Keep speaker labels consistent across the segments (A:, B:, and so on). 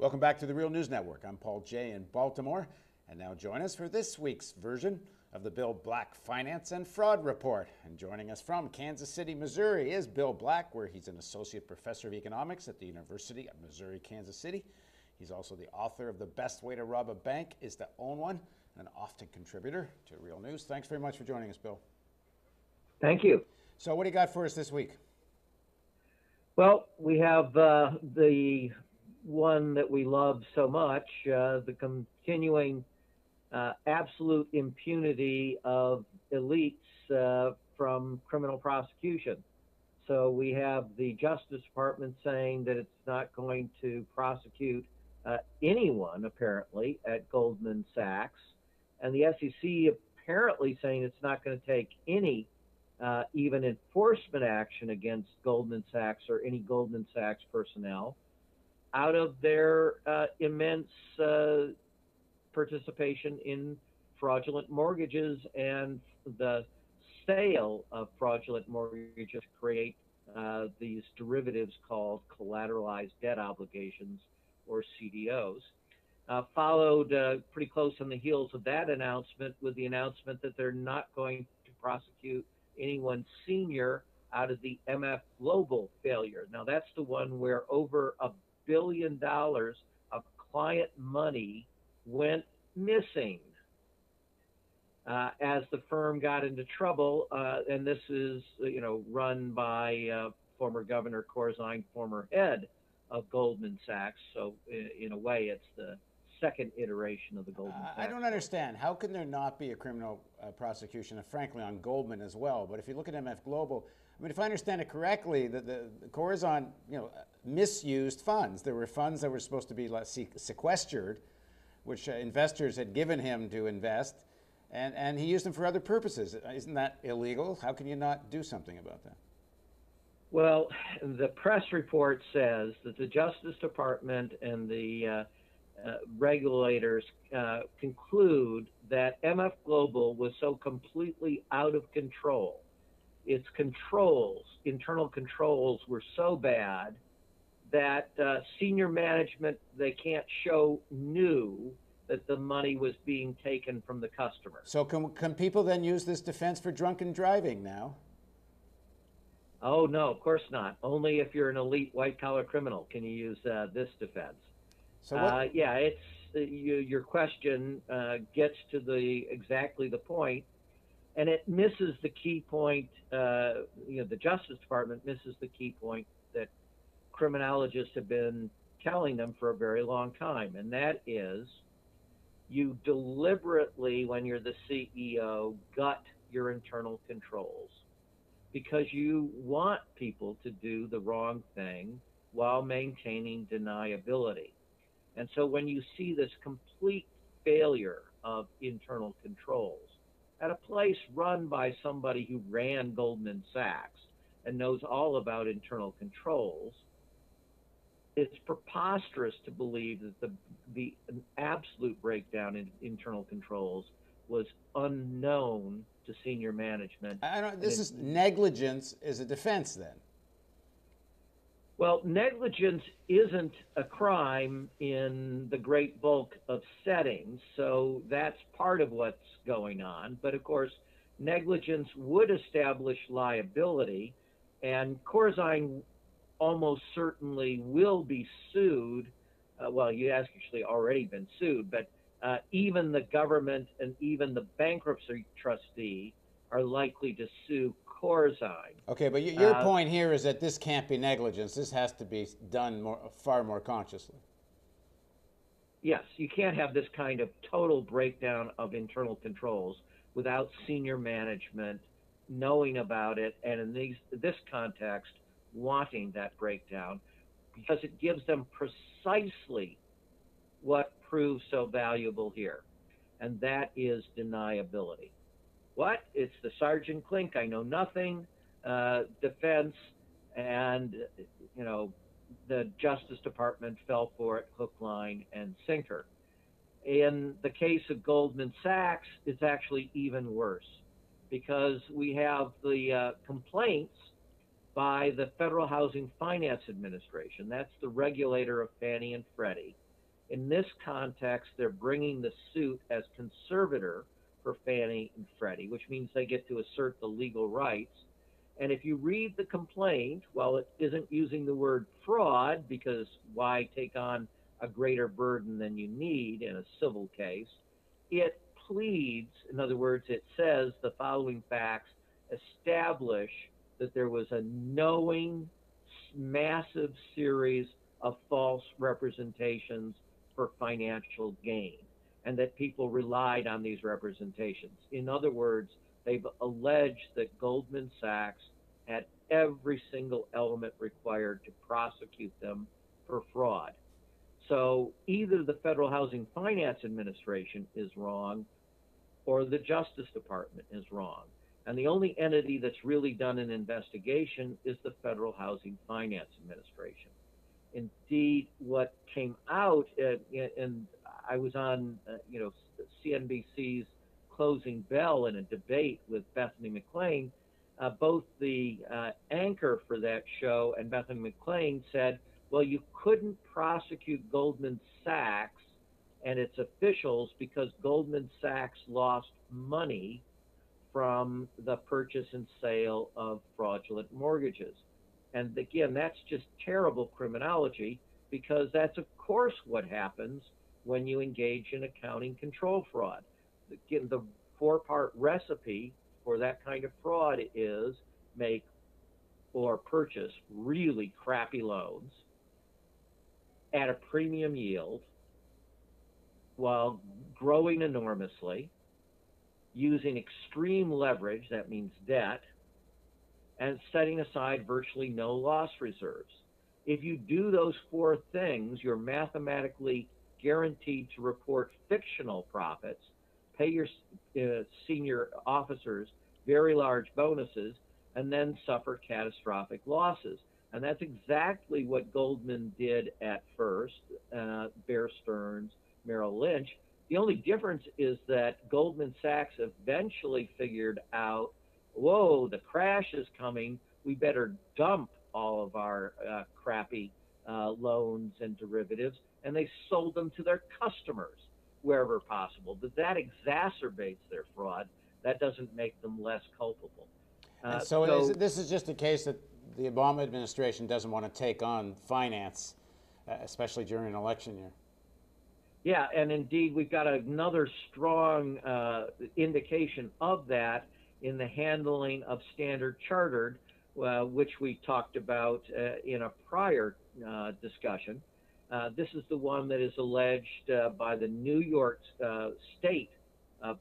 A: Welcome back to the Real News Network. I'm Paul Jay in Baltimore, and now join us for this week's version of the Bill Black Finance and Fraud Report. And joining us from Kansas City, Missouri is Bill Black, where he's an associate professor of economics at the University of Missouri, Kansas City. He's also the author of The Best Way to Rob a Bank is to Own One, and an often contributor to Real News. Thanks very much for joining us, Bill.
B: Thank you.
A: So what do you got for us this week?
B: Well, we have the one that we love so much, the continuing absolute impunity of elites from criminal prosecution. So we have the Justice Department saying that it's not going to prosecute anyone, apparently, at Goldman Sachs, and the SEC apparently saying it's not going to take any even enforcement action against Goldman Sachs or any Goldman Sachs personnel out of their immense participation in fraudulent mortgages and the sale of fraudulent mortgages to create these derivatives called collateralized debt obligations, or CDOs. Followed pretty close on the heels of that announcement with the announcement that they're not going to prosecute anyone senior out of the MF Global failure. Now that's the one where over $1 billion of client money went missing as the firm got into trouble. And this is, run by former Governor Corzine, former head of Goldman Sachs. So in a way, it's the second iteration of the Goldman Sachs.
A: I don't understand. How can there not be a criminal prosecution, frankly, on Goldman as well? But if you look at MF Global, I mean, if I understand it correctly, the Corzine, misused funds. There were funds that were supposed to be sequestered, which investors had given him to invest, and he used them for other purposes. Isn't that illegal? How can you not do something about that?
B: Well, the press report says that the Justice Department and the regulators conclude that MF Global was so completely out of control. Its controls, internal controls, were so bad that senior management, they can't show, knew that the money was being taken from the customer.
A: So can people then use this defense for drunken driving now?
B: Oh, no, of course not. Only if you're an elite white-collar criminal can you use this defense.
A: So
B: your question gets to exactly the point, and it misses the key point. The Justice Department misses the key point that criminologists have been telling them for a very long time, and that is you deliberately, when you're the CEO, gut your internal controls because you want people to do the wrong thing while maintaining deniability. And so when you see this complete failure of internal controls at a place run by somebody who ran Goldman Sachs and knows all about internal controls, it's preposterous to believe that an absolute breakdown in internal controls was unknown to senior management.
A: Negligence is a defense then.
B: Well, negligence isn't a crime in the great bulk of settings, so that's part of what's going on. But of course, negligence would establish liability, and Corzine almost certainly will be sued. Well, you actually already been sued, but even the government and even the bankruptcy trustee are likely to sue Corzine.
A: Okay, but your point here is that this can't be negligence. This has to be done far more consciously.
B: Yes, you can't have this kind of total breakdown of internal controls without senior management knowing about it, and in this context, wanting that breakdown, because it gives them precisely what proves so valuable here, and that is deniability. What? It's the Sergeant Clink, I know nothing, defense, and the Justice Department fell for it hook, line, and sinker. In the case of Goldman Sachs, it's actually even worse because we have the complaints by the Federal Housing Finance Administration. That's the regulator of Fannie and Freddie. In this context, they're bringing the suit as conservator for Fannie and Freddie, which means they get to assert the legal rights. And if you read the complaint, while it isn't using the word fraud, because why take on a greater burden than you need in a civil case, it pleads, in other words, it says the following facts establish that there was a knowing, massive series of false representations for financial gain, and that people relied on these representations. In other words, they've alleged that Goldman Sachs had every single element required to prosecute them for fraud. So either the Federal Housing Finance Administration is wrong or the Justice Department is wrong. And the only entity that's really done an investigation is the Federal Housing Finance Administration. Indeed, what came out, and I was on, CNBC's Closing Bell in a debate with Bethany McLean. Both the anchor for that show and Bethany McLean said, well, you couldn't prosecute Goldman Sachs and its officials because Goldman Sachs lost money from the purchase and sale of fraudulent mortgages. And again, that's just terrible criminology, because that's of course what happens when you engage in accounting control fraud. Again, the four-part recipe for that kind of fraud is make or purchase really crappy loans at a premium yield while growing enormously, using extreme leverage, that means debt, and setting aside virtually no loss reserves. If you do those four things, you're mathematically guaranteed to report fictional profits, pay your senior officers very large bonuses, and then suffer catastrophic losses. And that's exactly what Goldman did at first, Bear Stearns, Merrill Lynch. The only difference is that Goldman Sachs eventually figured out, whoa, the crash is coming. We better dump all of our crappy loans and derivatives, and they sold them to their customers wherever possible. But that exacerbates their fraud. That doesn't make them less culpable.
A: And this is just a case that the Obama administration doesn't want to take on finance, especially during an election year.
B: Yeah, and indeed, we've got another strong indication of that in the handling of Standard Chartered, which we talked about in a prior discussion. This is the one that is alleged by the New York state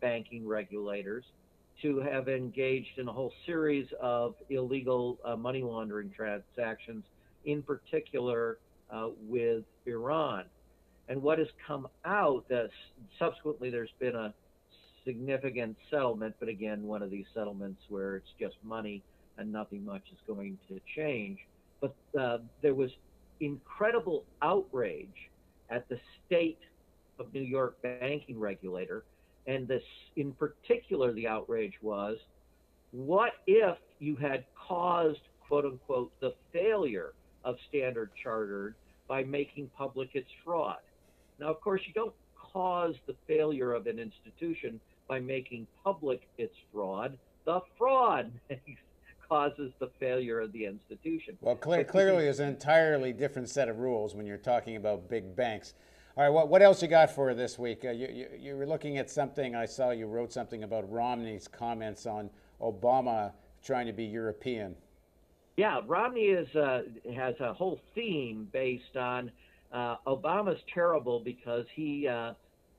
B: banking regulators to have engaged in a whole series of illegal money laundering transactions, in particular with Iran. And what has come out, subsequently there's been a significant settlement, but again, one of these settlements where it's just money and nothing much is going to change. But there was incredible outrage at the state of New York banking regulator. And this, in particular, the outrage was, what if you had caused, quote unquote, the failure of Standard Chartered by making public its fraud? Now, of course, you don't cause the failure of an institution by making public its fraud. The fraud causes the failure of the institution.
A: Well, clearly there's an entirely different set of rules when you're talking about big banks. All right, what else you got for this week? You were looking at something, I saw you wrote something about Romney's comments on Obama trying to be European.
B: Yeah, Romney has a whole theme based on Obama's terrible because he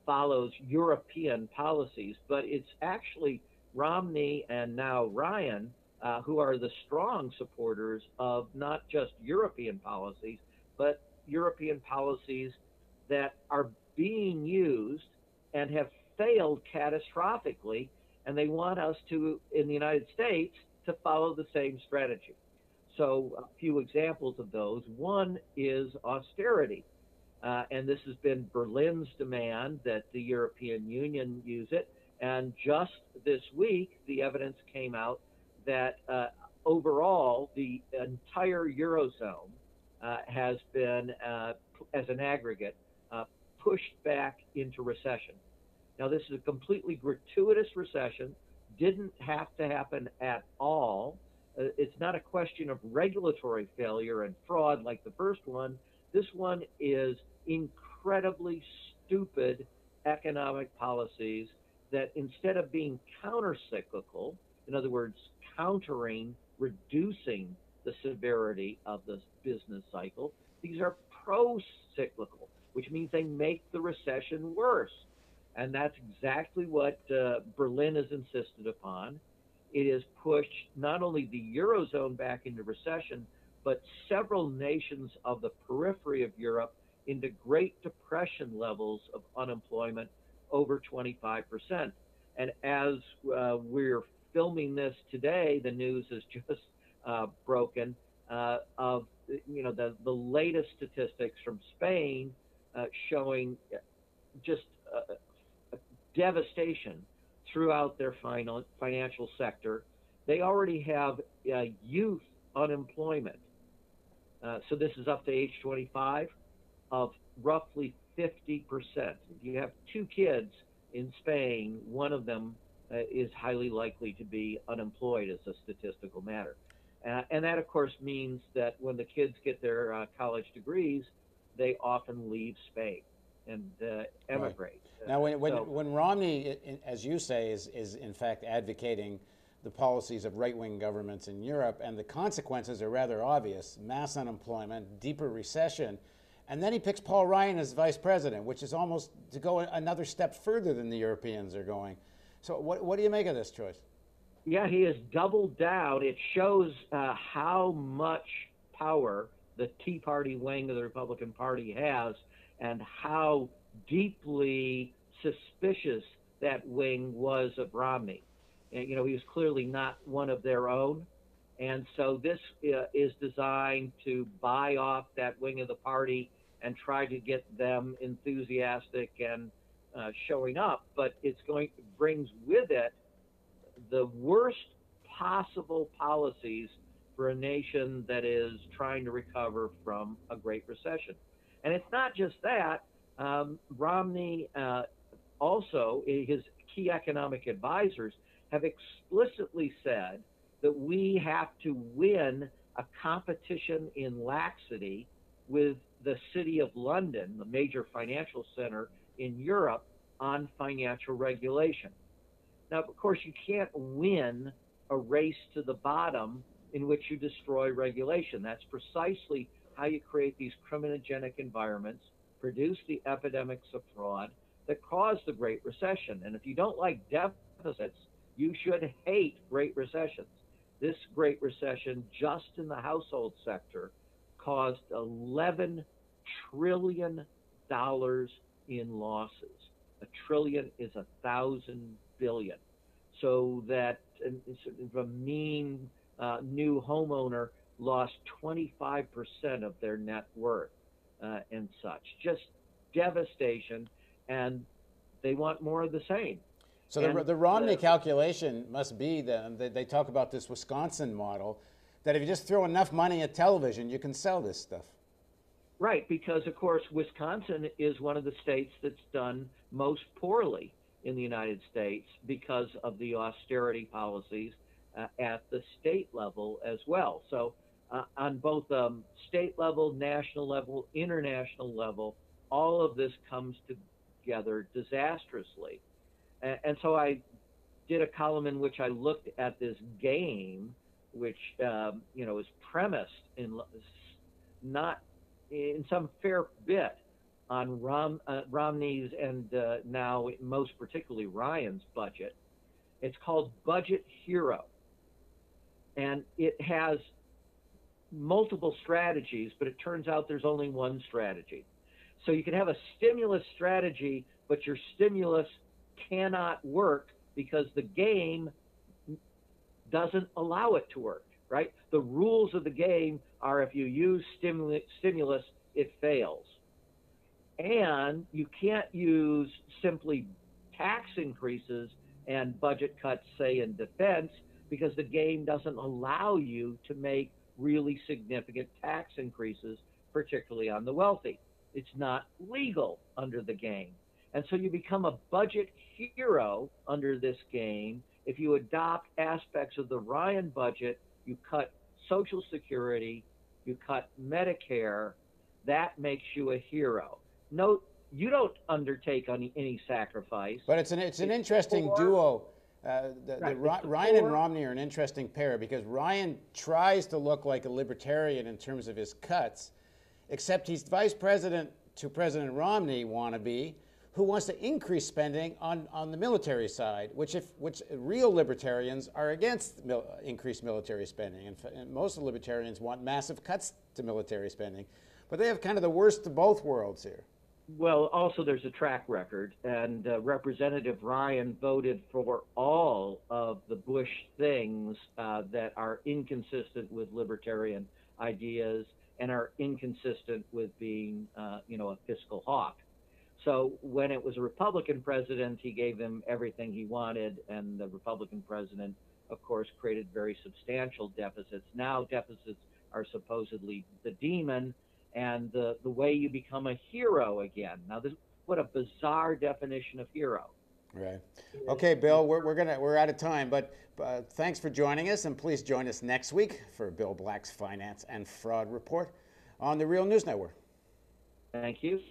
B: follows European policies, but it's actually Romney and now Ryan who are the strong supporters of not just European policies, but European policies that are being used and have failed catastrophically, and they want us to, in the United States, to follow the same strategy. So a few examples of those. One is austerity, and this has been Berlin's demand that the European Union use it, and just this week, the evidence came out that overall, the entire Eurozone has been, as an aggregate, pushed back into recession. Now, this is a completely gratuitous recession, didn't have to happen at all. It's not a question of regulatory failure and fraud like the first one. This one is incredibly stupid economic policies that, instead of being countercyclical, in other words, countering, reducing the severity of the business cycle, these are pro-cyclical, which means they make the recession worse. And that's exactly what Berlin has insisted upon. It has pushed not only the Eurozone back into recession, but several nations of the periphery of Europe into Great Depression levels of unemployment over 25%. And as we're filming this today, the news has just broken of the latest statistics from Spain showing just devastation throughout their financial sector. They already have youth unemployment. So this is up to age 25 of roughly 50%. If you have two kids in Spain, one of them is highly likely to be unemployed as a statistical matter. And that, of course, means that when the kids get their college degrees, they often leave Spain and emigrate.
A: Right. Now, when Romney, as you say, is in fact advocating the policies of right-wing governments in Europe, and the consequences are rather obvious: mass unemployment, deeper recession, and then he picks Paul Ryan as vice president, which is almost to go another step further than the Europeans are going. So what do you make of this choice?
B: Yeah, he has doubled down. It shows how much power the Tea Party wing of the Republican Party has, and how deeply suspicious that wing was of Romney. And, he was clearly not one of their own. And so this is designed to buy off that wing of the party and try to get them enthusiastic and showing up. But brings with it the worst possible policies for a nation that is trying to recover from a Great Recession. And it's not just that. Romney also, his key economic advisors have explicitly said that we have to win a competition in laxity with the City of London, the major financial center in Europe, on financial regulation. Now, of course, you can't win a race to the bottom in which you destroy regulation. That's precisely how you create these criminogenic environments, produce the epidemics of fraud that caused the Great Recession. And if you don't like deficits, you should hate Great Recessions. This Great Recession, just in the household sector, caused $11 trillion in losses. A trillion is 1,000 billion. So that a mean new homeowner lost 25% of their net worth and such. Just devastation, and they want more of the same.
A: So the Romney calculation must be that they talk about this Wisconsin model, that if you just throw enough money at television, you can sell this stuff.
B: Right, because, of course, Wisconsin is one of the states that's done most poorly in the United States because of the austerity policies at the state level as well. So on both state level, national level, international level, all of this comes together disastrously. And so I did a column in which I looked at this game, which is premised in not in some fair bit on Romney's and now most particularly Ryan's budget. It's called Budget Hero, and it has multiple strategies, but it turns out there's only one strategy. So you can have a stimulus strategy, but your stimulus cannot work because the game doesn't allow it to work, right? The rules of the game are if you use stimulus, it fails. And you can't use simply tax increases and budget cuts, say, in defense, because the game doesn't allow you to make really significant tax increases, particularly on the wealthy. It's not legal under the game. And so you become a budget hero under this game. If you adopt aspects of the Ryan budget, you cut Social Security, you cut Medicare, that makes you a hero. Note, you don't undertake any sacrifice.
A: But it's an interesting duo. Ryan and Romney are an interesting pair because Ryan tries to look like a libertarian in terms of his cuts, except he's vice president to President Romney wannabe, who wants to increase spending on the military side, which real libertarians are against increased military spending. And most of the libertarians want massive cuts to military spending. But they have kind of the worst of both worlds here.
B: Well, also there's a track record, and Representative Ryan voted for all of the Bush things that are inconsistent with libertarian ideas and are inconsistent with being, a fiscal hawk. So when it was a Republican president, he gave them everything he wanted, and the Republican president, of course, created very substantial deficits. Now deficits are supposedly the demon, and the way you become a hero again. Now, what a bizarre definition of hero.
A: Right. Okay, Bill, we're out of time, but thanks for joining us, and please join us next week for Bill Black's Finance and Fraud Report on the Real News Network.
B: Thank you.